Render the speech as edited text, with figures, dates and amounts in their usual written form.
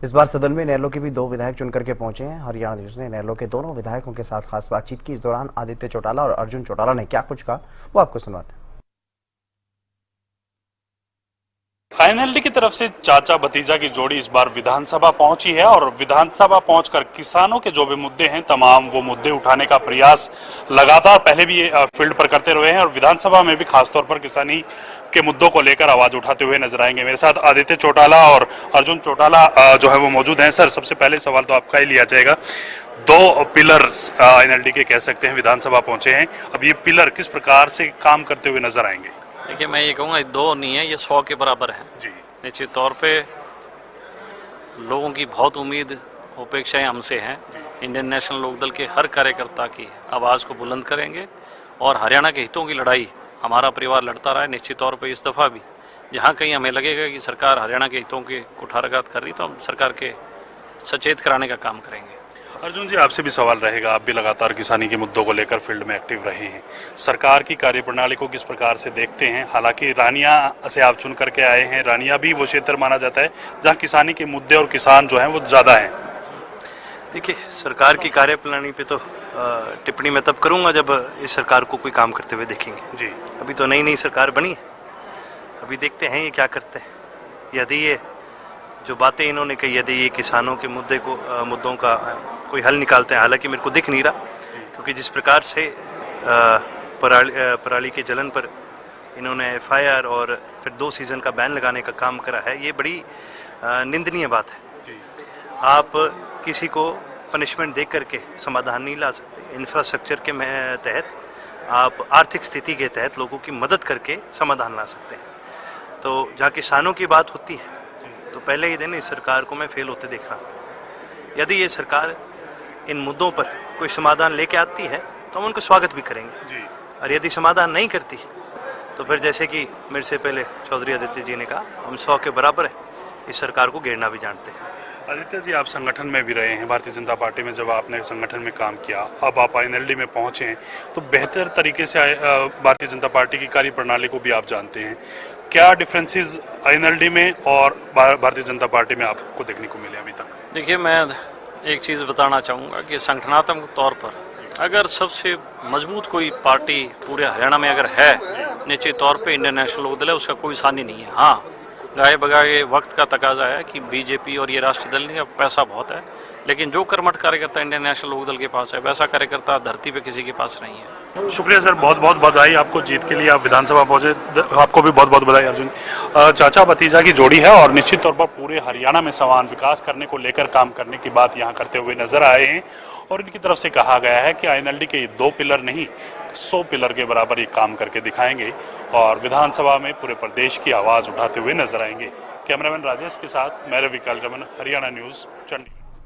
इस बार सदन में इनेलो के भी 2 विधायक चुनकर के पहुंचे हैं। हरियाणा न्यूज ने इनेलो के दोनों विधायकों के साथ खास बातचीत की। इस दौरान आदित्य चौटाला और अर्जुन चौटाला ने क्या कुछ कहा वो आपको सुनवाते हैं। आईएनएलडी की तरफ से चाचा भतीजा की जोड़ी इस बार विधानसभा पहुंची है और विधानसभा पहुंचकर किसानों के जो भी मुद्दे हैं तमाम वो मुद्दे उठाने का प्रयास लगातार पहले भी फील्ड पर करते रहे हैं और विधानसभा में भी खासतौर पर किसानी के मुद्दों को लेकर आवाज उठाते हुए नजर आएंगे। मेरे साथ आदित्य चौटाला और अर्जुन चौटाला जो है वो मौजूद हैं। सर, सबसे पहले सवाल तो आपका ही लिया जाएगा। 2 पिलर्स आईएनएलडी के कह सकते हैं विधानसभा पहुंचे हैं। अब ये पिलर किस प्रकार से काम करते हुए नजर आएंगे? देखिए, मैं ये कहूँगा 2 नहीं है, ये 100 के बराबर है जी। निश्चित तौर पे लोगों की बहुत उम्मीद अपेक्षाएं हमसे हैं। इंडियन नेशनल लोकदल के हर कार्यकर्ता की आवाज़ को बुलंद करेंगे और हरियाणा के हितों की लड़ाई हमारा परिवार लड़ता रहा है। निश्चित तौर पे इस दफ़ा भी जहाँ कहीं हमें लगेगा कि सरकार हरियाणा के हितों के कुठाराघात कर रही तो हम सरकार के सचेत कराने का काम करेंगे। अर्जुन जी, आपसे भी सवाल रहेगा। आप भी लगातार किसानी के मुद्दों को लेकर फील्ड में एक्टिव रहे हैं। सरकार की कार्यप्रणाली को किस प्रकार से देखते हैं? हालांकि रानिया से आप चुन करके आए हैं, रानिया भी वो क्षेत्र माना जाता है जहां किसानी के मुद्दे और किसान जो हैं वो ज़्यादा हैं। देखिए, सरकार की कार्यप्रणाली पे तो टिप्पणी मैं तब करूंगा जब इस सरकार को कोई काम करते हुए देखेंगे। जी। अभी तो नई सरकार बनी है, अभी देखते हैं ये क्या करते हैं। यदि ये जो बातें इन्होंने कही, यदि ये किसानों के मुद्दों का कोई हल निकालते हैं, हालांकि मेरे को दिख नहीं रहा, क्योंकि जिस प्रकार से पराली के जलन पर इन्होंने एफआईआर और फिर 2 सीजन का बैन लगाने का काम करा है, ये बड़ी निंदनीय बात है। आप किसी को पनिशमेंट दे करके समाधान नहीं ला सकते। इंफ्रास्ट्रक्चर के तहत आप आर्थिक स्थिति के तहत लोगों की मदद करके समाधान ला सकते हैं। तो जहाँ किसानों की बात होती है तो पहले ही दिन इस सरकार को मैं फेल होते देख रहा हूँ। यदि ये सरकार इन मुद्दों पर कोई समाधान लेके आती है तो हम उनको स्वागत भी करेंगे, और यदि समाधान नहीं करती तो फिर जैसे कि मेरे से पहले चौधरी आदित्य जी ने कहा, हम 100 के बराबर है, इस सरकार को घेरना भी जानते हैं। आदित्य जी, आप संगठन में भी रहे हैं, भारतीय जनता पार्टी में जब आपने संगठन में काम किया, अब आप आईएनएलडी में पहुंचे हैं, तो बेहतर तरीके से भारतीय जनता पार्टी की कार्यप्रणाली को भी आप जानते हैं। क्या डिफरेंसेस आईएनएलडी में और भारतीय जनता पार्टी में आपको देखने को मिले अभी तक? देखिए, मैं एक चीज़ बताना चाहूँगा कि संगठनात्मक तौर पर अगर सबसे मजबूत कोई पार्टी पूरे हरियाणा में अगर है, निश्चित तौर पे इंडियन नेशनल लोकदल है, उसका कोई सानी नहीं है। हाँ, गाये बगाए वक्त का तकाजा है कि बीजेपी और ये राष्ट्रीय दल नहीं, पैसा बहुत है, लेकिन जो कर्मठ कार्यकर्ता इंडियन नेशनल लोकदल के पास है, वैसा कार्यकर्ता धरती पे किसी के पास नहीं है। शुक्रिया सर, बहुत बहुत बधाई आपको जीत के लिए। आप विधानसभा पहुंचे, आपको भी बहुत बहुत बधाई। अर्जुन, चाचा भतीजा की जोड़ी है और निश्चित तौर पर पूरे हरियाणा में समान विकास करने को लेकर काम करने की बात यहाँ करते हुए नजर आए हैं और इनकी तरफ से कहा गया है कि आईएनएलडी के 2 पिलर नहीं 100 पिलर के बराबर ये काम करके दिखाएंगे और विधानसभा में पूरे प्रदेश की आवाज उठाते हुए नजर आएंगे। कैमरामैन राजेश के साथ मैं रवि कालरमन, हरियाणा न्यूज, चंडीगढ़।